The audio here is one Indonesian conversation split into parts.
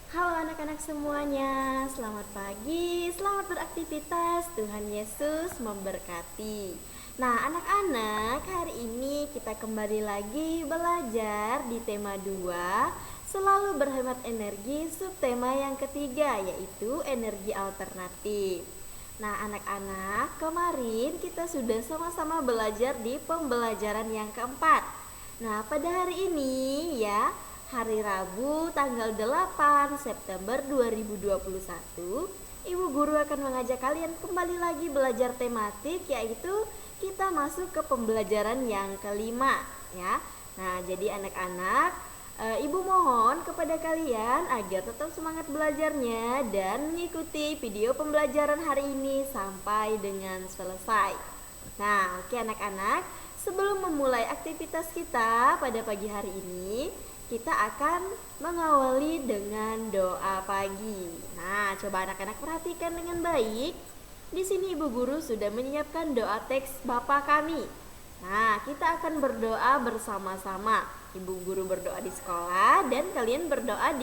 Halo anak-anak semuanya, selamat pagi, selamat beraktivitas, Tuhan Yesus memberkati. Nah anak-anak, hari ini kita kembali lagi belajar di tema 2, selalu berhemat energi, subtema yang ketiga yaitu energi alternatif. Nah anak-anak, kemarin kita sudah sama-sama belajar di pembelajaran yang keempat. Nah pada hari ini ya, hari Rabu tanggal 8 September 2021, Ibu Guru akan mengajak kalian kembali lagi belajar tematik, yaitu kita masuk ke pembelajaran yang kelima ya. Nah, jadi anak-anak, Ibu mohon kepada kalian agar tetap semangat belajarnya dan mengikuti video pembelajaran hari ini sampai dengan selesai. Nah, oke anak-anak, sebelum memulai aktivitas kita pada pagi hari ini, kita akan mengawali dengan doa pagi. Nah, coba anak-anak perhatikan dengan baik. Di sini Ibu Guru sudah menyiapkan doa teks Bapa Kami. Nah, kita akan berdoa bersama-sama. Ibu Guru berdoa di sekolah dan kalian berdoa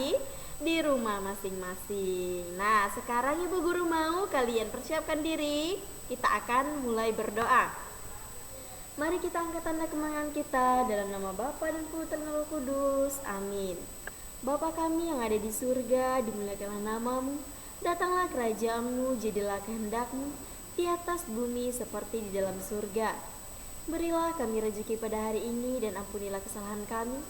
di rumah masing-masing. Nah, sekarang Ibu Guru mau kalian persiapkan diri. Kita akan mulai berdoa. Mari kita angkat tanda kemenangan kita dalam nama Bapa dan Putra dan Roh Kudus. Amin. Bapa kami yang ada di surga, dimuliakanlah namamu. Datanglah kerajaanmu, jadilah kehendakmu di atas bumi seperti di dalam surga. Berilah kami rezeki pada hari ini dan ampunilah kesalahan kami,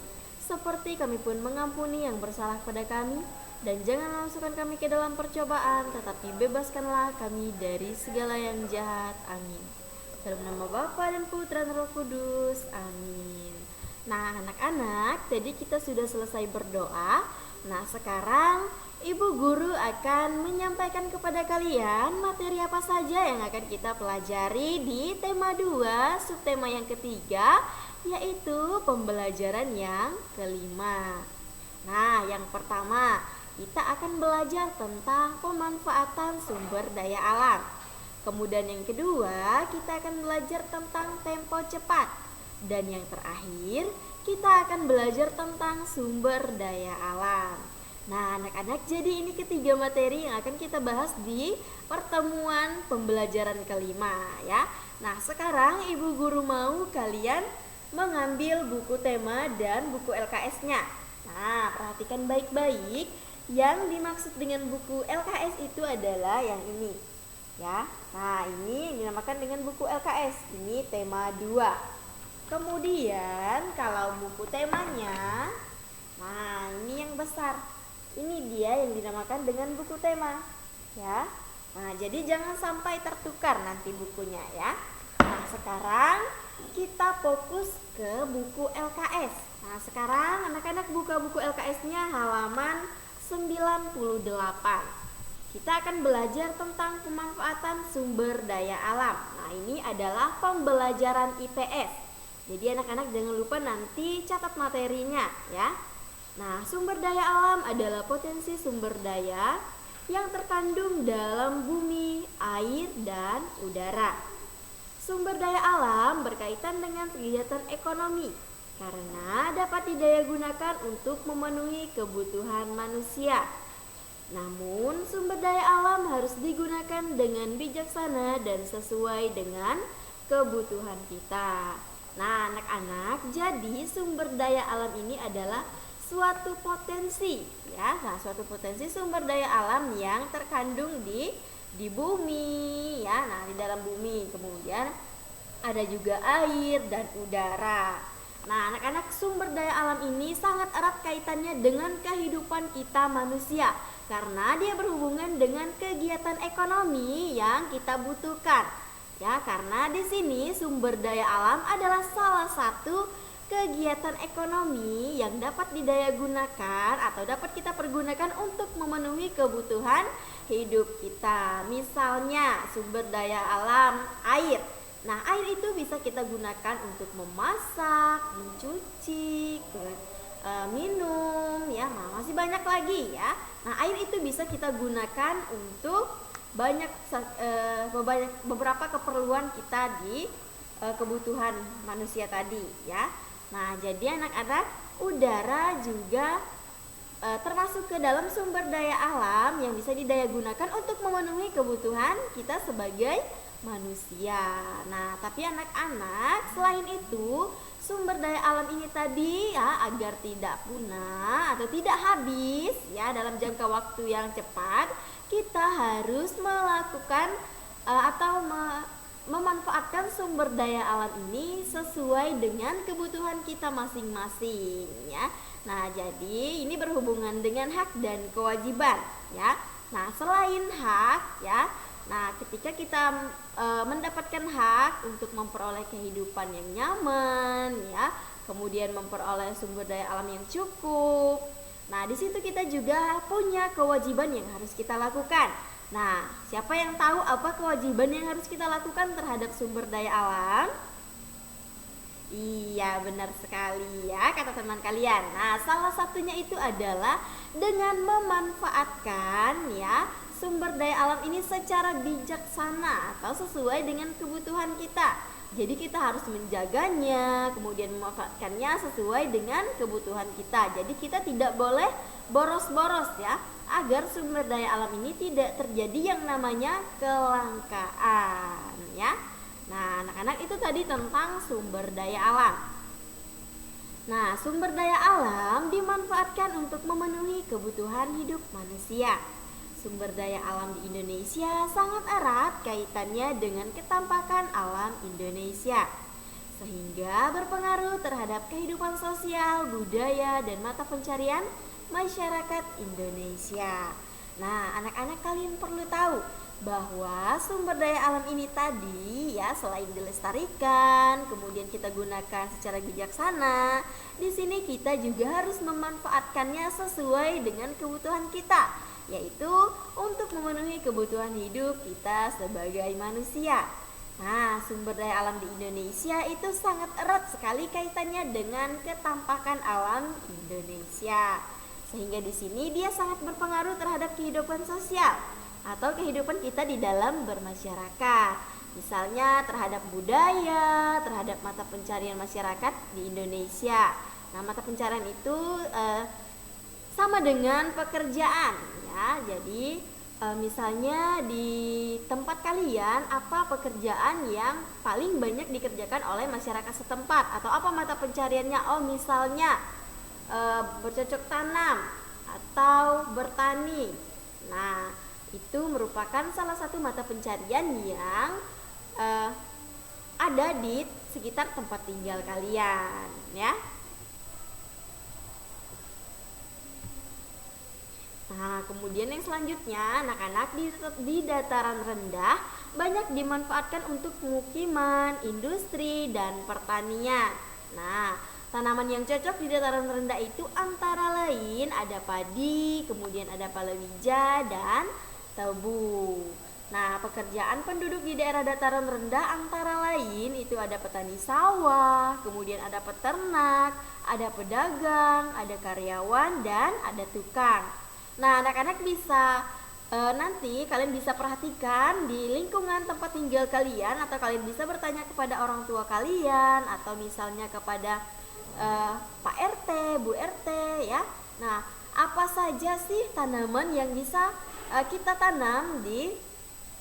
seperti kami pun mengampuni yang bersalah pada kami. Dan jangan masukkan kami ke dalam percobaan, tetapi bebaskanlah kami dari segala yang jahat. Amin. Dalam nama Bapa dan Putra dan Roh Kudus. Amin. Nah anak-anak, tadi kita sudah selesai berdoa. Nah sekarang Ibu Guru akan menyampaikan kepada kalian materi apa saja yang akan kita pelajari di tema 2, subtema yang ketiga, yaitu pembelajaran yang kelima. Nah yang pertama, kita akan belajar tentang pemanfaatan sumber daya alam. Kemudian yang kedua, kita akan belajar tentang tempo cepat. Dan yang terakhir, kita akan belajar tentang sumber daya alam. Nah anak-anak, jadi ini ketiga materi yang akan kita bahas di pertemuan pembelajaran kelima ya. Nah sekarang Ibu Guru mau kalian mengambil buku tema dan buku LKS-nya. Nah perhatikan baik-baik, yang dimaksud dengan buku LKS itu adalah yang ini ya. Nah ini yang dinamakan dengan buku LKS, ini tema 2. Kemudian kalau buku temanya, nah ini yang besar, ini dia yang dinamakan dengan buku tema ya. Nah jadi jangan sampai tertukar nanti bukunya ya. Nah sekarang kita fokus ke buku LKS. Nah sekarang anak-anak buka buku LKS-nya halaman 98. Kita akan belajar tentang pemanfaatan sumber daya alam. Nah ini adalah pembelajaran IPS. Jadi anak-anak jangan lupa nanti catat materinya ya. Nah sumber daya alam adalah potensi sumber daya yang terkandung dalam bumi, air, dan udara. Sumber daya alam berkaitan dengan kegiatan ekonomi karena dapat didayagunakan untuk memenuhi kebutuhan manusia. Namun sumber daya alam harus digunakan dengan bijaksana dan sesuai dengan kebutuhan kita. Nah anak-anak, jadi sumber daya alam ini adalah suatu potensi ya. Nah suatu potensi sumber daya alam yang terkandung di bumi ya. Nah di dalam bumi, kemudian ada juga air dan udara. Nah anak-anak, sumber daya alam ini sangat erat kaitannya dengan kehidupan kita manusia, karena dia berhubungan dengan kegiatan ekonomi yang kita butuhkan. Ya, karena di sini sumber daya alam adalah salah satu kegiatan ekonomi yang dapat didayagunakan atau dapat kita pergunakan untuk memenuhi kebutuhan hidup kita. Misalnya sumber daya alam air. Nah, air itu bisa kita gunakan untuk memasak, mencuci, minum ya. Nah, masih banyak lagi ya. Nah, air itu bisa kita gunakan untuk beberapa keperluan kita di kebutuhan manusia tadi ya. Nah, jadi anak-anak, udara juga termasuk ke dalam sumber daya alam yang bisa didaya gunakan untuk memenuhi kebutuhan kita sebagai manusia. Nah, tapi anak-anak, selain itu, sumber daya alam ini tadi ya agar tidak punah atau tidak habis ya dalam jangka waktu yang cepat, kita harus melakukan atau memanfaatkan sumber daya alam ini sesuai dengan kebutuhan kita masing-masing ya. Nah, jadi ini berhubungan dengan hak dan kewajiban ya. Nah, selain hak ya, nah ketika kita mendapatkan hak untuk memperoleh kehidupan yang nyaman ya, kemudian memperoleh sumber daya alam yang cukup. Nah, di situ kita juga punya kewajiban yang harus kita lakukan. Nah, siapa yang tahu apa kewajiban yang harus kita lakukan terhadap sumber daya alam? Iya, benar sekali ya kata teman kalian. Nah, salah satunya itu adalah dengan memanfaatkan ya sumber daya alam ini secara bijaksana atau sesuai dengan kebutuhan kita. Jadi kita harus menjaganya, kemudian memanfaatkannya sesuai dengan kebutuhan kita. Jadi kita tidak boleh boros-boros ya, agar sumber daya alam ini tidak terjadi yang namanya kelangkaan ya. Nah, anak-anak itu tadi tentang sumber daya alam. Nah, sumber daya alam dimanfaatkan untuk memenuhi kebutuhan hidup manusia. Sumber daya alam di Indonesia sangat erat kaitannya dengan ketampakan alam Indonesia, sehingga berpengaruh terhadap kehidupan sosial, budaya, dan mata pencarian masyarakat Indonesia. Nah, anak-anak kalian perlu tahu bahwa sumber daya alam ini tadi ya selain dilestarikan, kemudian kita gunakan secara bijaksana, di sini kita juga harus memanfaatkannya sesuai dengan kebutuhan kita, yaitu untuk memenuhi kebutuhan hidup kita sebagai manusia. Nah, sumber daya alam di Indonesia itu sangat erat sekali kaitannya dengan ketampakan alam Indonesia. Sehingga di sini dia sangat berpengaruh terhadap kehidupan sosial atau kehidupan kita di dalam bermasyarakat. Misalnya terhadap budaya, terhadap mata pencarian masyarakat di Indonesia. Nah, mata pencarian itu sama dengan pekerjaan ya. Jadi misalnya di tempat kalian apa pekerjaan yang paling banyak dikerjakan oleh masyarakat setempat atau apa mata pencariannya? Oh, misalnya bercocok tanam atau bertani. Nah, itu merupakan salah satu mata pencarian yang ada di sekitar tempat tinggal kalian ya. Nah, kemudian yang selanjutnya, anak-anak di dataran rendah banyak dimanfaatkan untuk pemukiman, industri, dan pertanian. Nah, tanaman yang cocok di dataran rendah itu antara lain ada padi, kemudian ada palawija, dan tebu. Nah, pekerjaan penduduk di daerah dataran rendah antara lain itu ada petani sawah, kemudian ada peternak, ada pedagang, ada karyawan, dan ada tukang. Nah, anak-anak bisa nanti kalian bisa perhatikan di lingkungan tempat tinggal kalian, atau kalian bisa bertanya kepada orang tua kalian, atau misalnya kepada Pak RT, Bu RT ya. Nah, apa saja sih tanaman yang bisa kita tanam di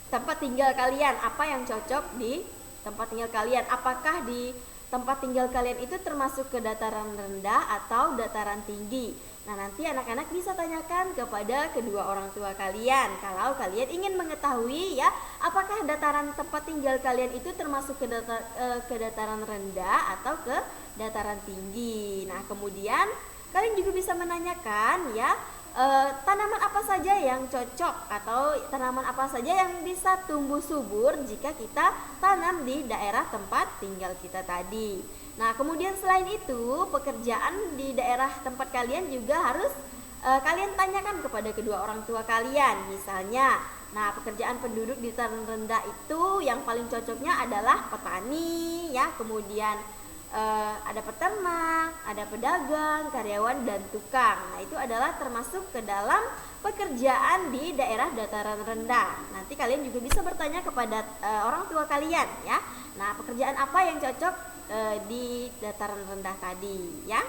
tempat tinggal kalian? Apa yang cocok di tempat tinggal kalian? Apakah di tempat tinggal kalian itu termasuk ke dataran rendah atau dataran tinggi? Nah, nanti anak-anak bisa tanyakan kepada kedua orang tua kalian kalau kalian ingin mengetahui ya, apakah dataran tempat tinggal kalian itu termasuk ke dataran rendah atau ke dataran tinggi. Nah, kemudian kalian juga bisa menanyakan ya, tanaman apa saja yang cocok atau tanaman apa saja yang bisa tumbuh subur jika kita tanam di daerah tempat tinggal kita tadi. Nah, kemudian selain itu, pekerjaan di daerah tempat kalian juga harus kalian tanyakan kepada kedua orang tua kalian. Misalnya, nah pekerjaan penduduk di dataran rendah itu yang paling cocoknya adalah petani ya, kemudian ada peternak, ada pedagang, karyawan, dan tukang. Nah, itu adalah termasuk ke dalam pekerjaan di daerah dataran rendah. Nanti kalian juga bisa bertanya kepada orang tua kalian ya. Nah, pekerjaan apa yang cocok di dataran rendah tadi ya.